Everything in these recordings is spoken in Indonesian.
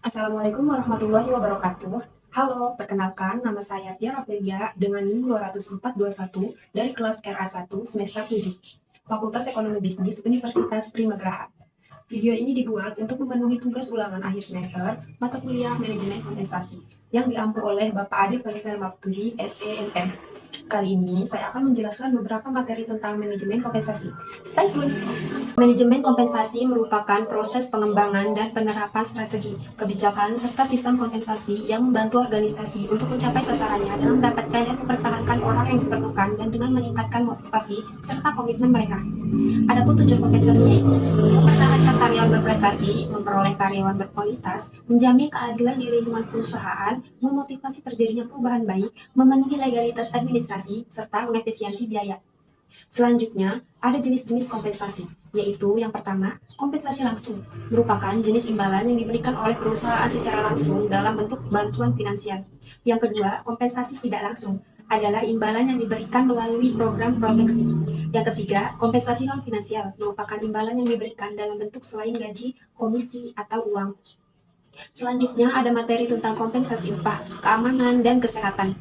Assalamualaikum warahmatullahi wabarakatuh. Halo, perkenalkan nama saya Tia Rafelia dengan NIM 20421 dari kelas RA1 semester 7, Fakultas Ekonomi Bisnis Universitas Primagraha. Video ini dibuat untuk memenuhi tugas ulangan akhir semester mata kuliah Manajemen Kompensasi yang diampu oleh Bapak Ade Faisal Maftuhi, SEMM. Kali ini saya akan menjelaskan beberapa materi tentang manajemen kompensasi. Stay tune! Manajemen kompensasi merupakan proses pengembangan dan penerapan strategi, kebijakan, serta sistem kompensasi yang membantu organisasi untuk mencapai sasarannya dengan mendapatkan dan mempertahankan orang yang diperlukan dan dengan meningkatkan motivasi serta komitmen mereka. Adapun tujuan kompensasi yaitu mempertahankan karyawan berprestasi, memperoleh karyawan berkualitas, menjamin keadilan di lingkungan perusahaan, memotivasi terjadinya perubahan baik, memenuhi legalitas administrasi, serta mengefisiensi biaya. Selanjutnya, ada jenis-jenis kompensasi, yaitu yang pertama, kompensasi langsung, merupakan jenis imbalan yang diberikan oleh perusahaan secara langsung dalam bentuk bantuan finansial. Yang kedua, kompensasi tidak langsung, adalah imbalan yang diberikan melalui program proteksi. Yang ketiga, kompensasi non-finansial, merupakan imbalan yang diberikan dalam bentuk selain gaji, komisi, atau uang. Selanjutnya, ada materi tentang kompensasi upah, keamanan, dan kesehatan.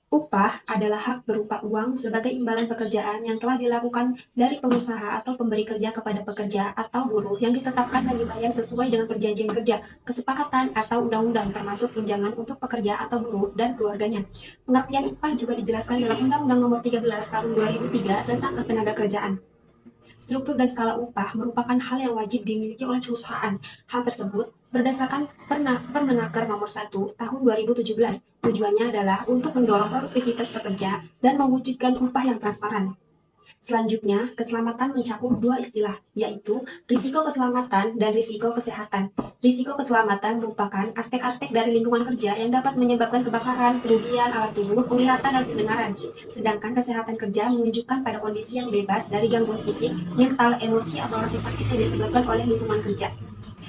Upah adalah hak berupa uang sebagai imbalan pekerjaan yang telah dilakukan dari pengusaha atau pemberi kerja kepada pekerja atau buruh yang ditetapkan dan dibayar sesuai dengan perjanjian kerja, kesepakatan, atau undang-undang termasuk tunjangan untuk pekerja atau buruh dan keluarganya. Pengertian upah juga dijelaskan dalam Undang-Undang Nomor 13 Tahun 2003 tentang Ketenagakerjaan. Struktur dan skala upah merupakan hal yang wajib dimiliki oleh perusahaan. Hal tersebut berdasarkan Permenaker Nomor 1 Tahun 2017. Tujuannya adalah untuk mendorong produktivitas pekerja dan mewujudkan upah yang transparan. Selanjutnya, keselamatan mencakup dua istilah, yaitu risiko keselamatan dan risiko kesehatan. Risiko keselamatan merupakan aspek-aspek dari lingkungan kerja yang dapat menyebabkan kebakaran, kerugian alat tubuh, penglihatan, dan pendengaran. Sedangkan kesehatan kerja menunjukkan pada kondisi yang bebas dari gangguan fisik, mental, emosi, atau rasa sakit yang disebabkan oleh lingkungan kerja.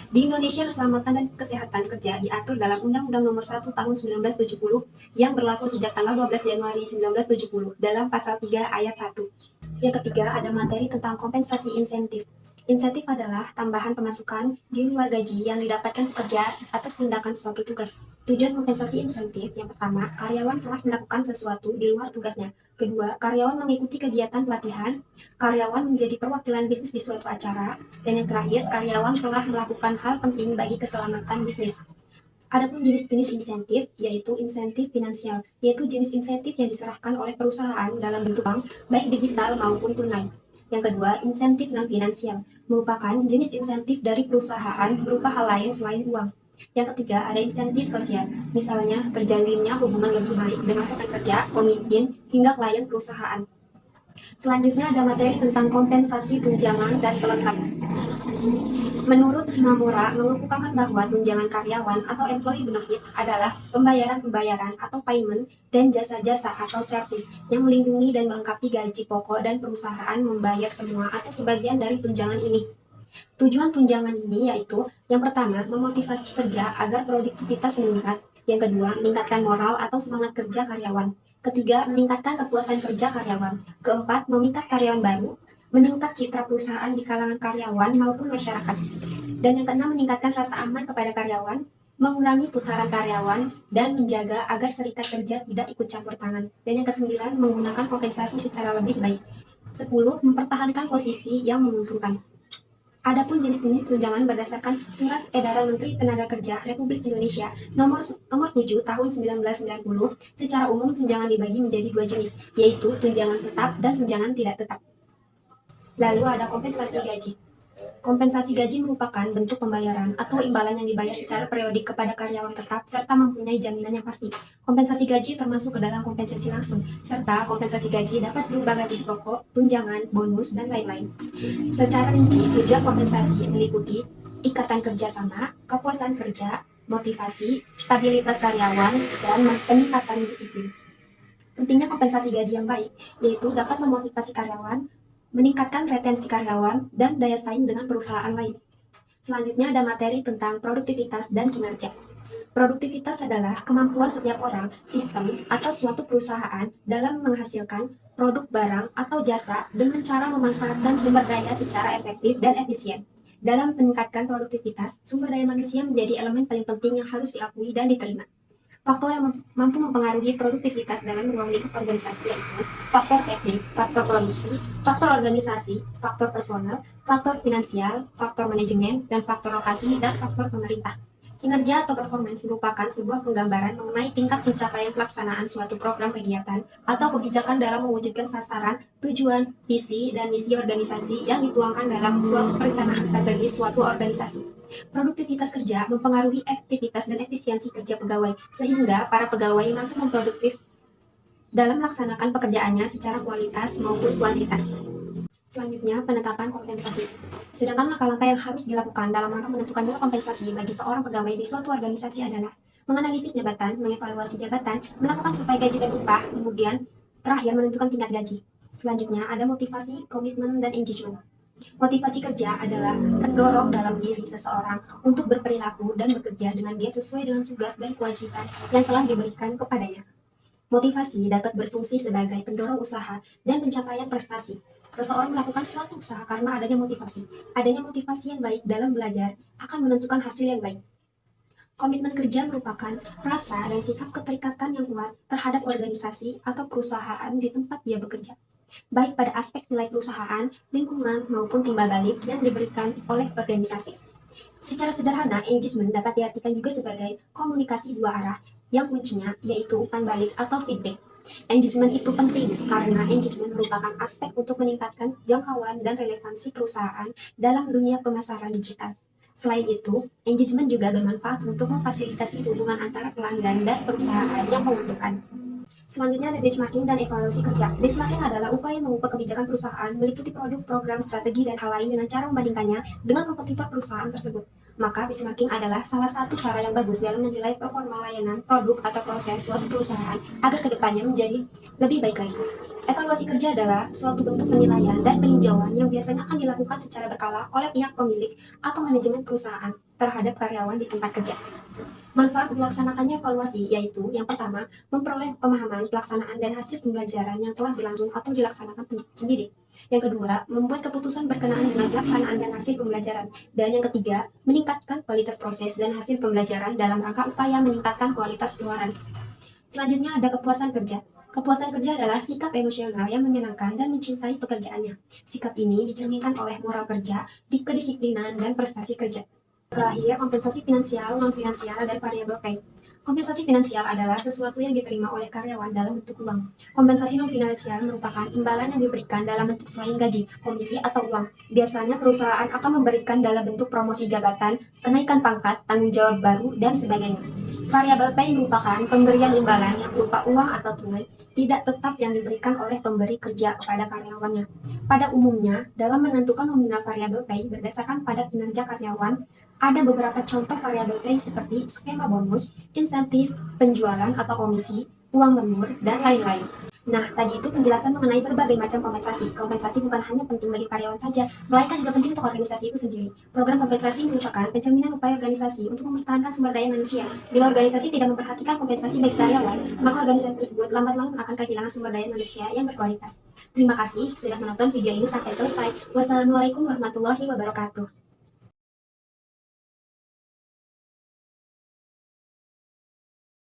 Di Indonesia, keselamatan dan kesehatan kerja diatur dalam Undang-Undang Nomor 1 Tahun 1970 yang berlaku sejak tanggal 12 Januari 1970 dalam Pasal 3 Ayat 1. Yang ketiga, ada materi tentang kompensasi insentif. Insentif adalah tambahan pemasukan di luar gaji yang didapatkan pekerja atas tindakan suatu tugas. Tujuan kompensasi insentif yang pertama, karyawan telah melakukan sesuatu di luar tugasnya. Kedua, karyawan mengikuti kegiatan pelatihan. Karyawan menjadi perwakilan bisnis di suatu acara. Dan yang terakhir, karyawan telah melakukan hal penting bagi keselamatan bisnis. Adapun jenis-jenis insentif, yaitu insentif finansial, yaitu jenis insentif yang diserahkan oleh perusahaan dalam bentuk bank, baik digital maupun tunai. Yang kedua, insentif non-finansial, merupakan jenis insentif dari perusahaan berupa hal lain selain uang. Yang ketiga, ada insentif sosial, misalnya terjalinnya hubungan lebih baik dengan rekan kerja, pemimpin, hingga klien perusahaan. Selanjutnya ada materi tentang kompensasi tunjangan dan pelengkap. Menurut Simamura, mengemukakan bahwa tunjangan karyawan atau employee benefit adalah pembayaran-pembayaran atau payment dan jasa-jasa atau service yang melindungi dan melengkapi gaji pokok dan perusahaan membayar semua atau sebagian dari tunjangan ini. Tujuan tunjangan ini yaitu yang pertama, memotivasi kerja agar produktivitas meningkat. Yang kedua, meningkatkan moral atau semangat kerja karyawan. Ketiga, meningkatkan kepuasan kerja karyawan. Keempat, memikat karyawan baru, meningkat citra perusahaan di kalangan karyawan maupun masyarakat. Dan yang keenam, meningkatkan rasa aman kepada karyawan, mengurangi putaran karyawan, dan menjaga agar serikat kerja tidak ikut campur tangan. Dan yang kesembilan, menggunakan kompensasi secara lebih baik. 10. Mempertahankan posisi yang menguntungkan. Adapun jenis-jenis tunjangan berdasarkan Surat Edaran Menteri Tenaga Republik Indonesia nomor 7 tahun 1990, secara umum tunjangan dibagi menjadi dua jenis, yaitu tunjangan tetap dan tunjangan tidak tetap. Lalu ada kompensasi gaji. Kompensasi gaji merupakan bentuk pembayaran atau imbalan yang dibayar secara periodik kepada karyawan tetap serta mempunyai jaminan yang pasti. Kompensasi gaji termasuk ke dalam kompensasi langsung, serta kompensasi gaji dapat berupa gaji pokok, tunjangan, bonus, dan lain-lain. Secara rinci, tujuan kompensasi meliputi ikatan kerjasama, kepuasan kerja, motivasi, stabilitas karyawan, dan peningkatan disiplin. Pentingnya kompensasi gaji yang baik, yaitu dapat memotivasi karyawan, meningkatkan retensi karyawan, dan daya saing dengan perusahaan lain. Selanjutnya ada materi tentang produktivitas dan kinerja. Produktivitas adalah kemampuan setiap orang, sistem, atau suatu perusahaan dalam menghasilkan produk barang atau jasa dengan cara memanfaatkan sumber daya secara efektif dan efisien. Dalam meningkatkan produktivitas, sumber daya manusia menjadi elemen paling penting yang harus diakui dan diterima. Faktor yang mampu mempengaruhi produktivitas dalam ruang lingkup organisasi yaitu faktor teknik, faktor produksi, faktor organisasi, faktor personal, faktor finansial, faktor manajemen, dan faktor lokasi, dan faktor pemerintah. Kinerja atau performance merupakan sebuah penggambaran mengenai tingkat pencapaian pelaksanaan suatu program kegiatan atau kebijakan dalam mewujudkan sasaran, tujuan, visi, dan misi organisasi yang dituangkan dalam suatu perencanaan strategis suatu organisasi. Produktivitas kerja mempengaruhi efektivitas dan efisiensi kerja pegawai, sehingga para pegawai mampu memproduktif dalam melaksanakan pekerjaannya secara kualitas maupun kuantitas. Selanjutnya, penetapan kompensasi. Sedangkan langkah-langkah yang harus dilakukan dalam rangka menentukan nilai kompensasi bagi seorang pegawai di suatu organisasi adalah menganalisis jabatan, mengevaluasi jabatan, melakukan supaya gaji dan upah, kemudian terakhir menentukan tingkat gaji. Selanjutnya, ada motivasi, komitmen, dan engagement. Motivasi kerja adalah pendorong dalam diri seseorang untuk berperilaku dan bekerja dengan giat sesuai dengan tugas dan kewajiban yang telah diberikan kepadanya. Motivasi dapat berfungsi sebagai pendorong usaha dan pencapaian prestasi. Seseorang melakukan suatu usaha karena adanya motivasi. Adanya motivasi yang baik dalam belajar akan menentukan hasil yang baik. Komitmen kerja merupakan rasa dan sikap keterikatan yang kuat terhadap organisasi atau perusahaan di tempat dia bekerja, baik pada aspek nilai perusahaan, lingkungan, maupun timbal balik yang diberikan oleh organisasi. Secara sederhana, engagement dapat diartikan juga sebagai komunikasi dua arah, yang kuncinya yaitu umpan balik atau feedback. Engagement itu penting karena engagement merupakan aspek untuk meningkatkan jangkauan dan relevansi perusahaan dalam dunia pemasaran digital. Selain itu, engagement juga bermanfaat untuk memfasilitasi hubungan antara pelanggan dan perusahaan yang membutuhkan. Selanjutnya ada benchmarking dan evaluasi kerja. Benchmarking adalah upaya mengukur kebijakan perusahaan, meliputi produk, program, strategi, dan hal lain dengan cara membandingkannya dengan kompetitor perusahaan tersebut. Maka benchmarking adalah salah satu cara yang bagus dalam menilai performa layanan, produk, atau proses suatu perusahaan agar kedepannya menjadi lebih baik lagi. Evaluasi kerja adalah suatu bentuk penilaian dan peninjauan yang biasanya akan dilakukan secara berkala oleh pihak pemilik atau manajemen perusahaan terhadap karyawan di tempat kerja. Manfaat dilaksanakannya evaluasi yaitu yang pertama, memperoleh pemahaman, pelaksanaan, dan hasil pembelajaran yang telah berlangsung atau dilaksanakan pendidik. Yang kedua, membuat keputusan berkenaan dengan pelaksanaan dan hasil pembelajaran. Dan yang ketiga, meningkatkan kualitas proses dan hasil pembelajaran dalam rangka upaya meningkatkan kualitas keluaran. Selanjutnya ada kepuasan kerja. Kepuasan kerja adalah sikap emosional yang menyenangkan dan mencintai pekerjaannya. Sikap ini dicerminkan oleh moral kerja, kedisiplinan, dan prestasi kerja. Terakhir, kompensasi finansial, non-finansial, dan variable pay. Kompensasi finansial adalah sesuatu yang diterima oleh karyawan dalam bentuk uang. Kompensasi non-finansial merupakan imbalan yang diberikan dalam bentuk selain gaji, komisi, atau uang. Biasanya perusahaan akan memberikan dalam bentuk promosi jabatan, kenaikan pangkat, tanggung jawab baru, dan sebagainya. Variable pay merupakan pemberian imbalan yang berupa uang atau tunai, tidak tetap yang diberikan oleh pemberi kerja kepada karyawannya. Pada umumnya, dalam menentukan nominal variable pay berdasarkan pada kinerja karyawan, ada beberapa contoh variable pay seperti skema bonus, insentif, penjualan atau komisi, uang lembur, dan lain-lain. Nah, tadi itu penjelasan mengenai berbagai macam kompensasi. Kompensasi bukan hanya penting bagi karyawan saja, melainkan juga penting untuk organisasi itu sendiri. Program kompensasi merupakan pencerminan upaya organisasi untuk mempertahankan sumber daya manusia. Bila organisasi tidak memperhatikan kompensasi bagi karyawan, maka organisasi tersebut lambat laun akan kehilangan sumber daya manusia yang berkualitas. Terima kasih sudah menonton video ini sampai selesai. Wassalamualaikum warahmatullahi wabarakatuh.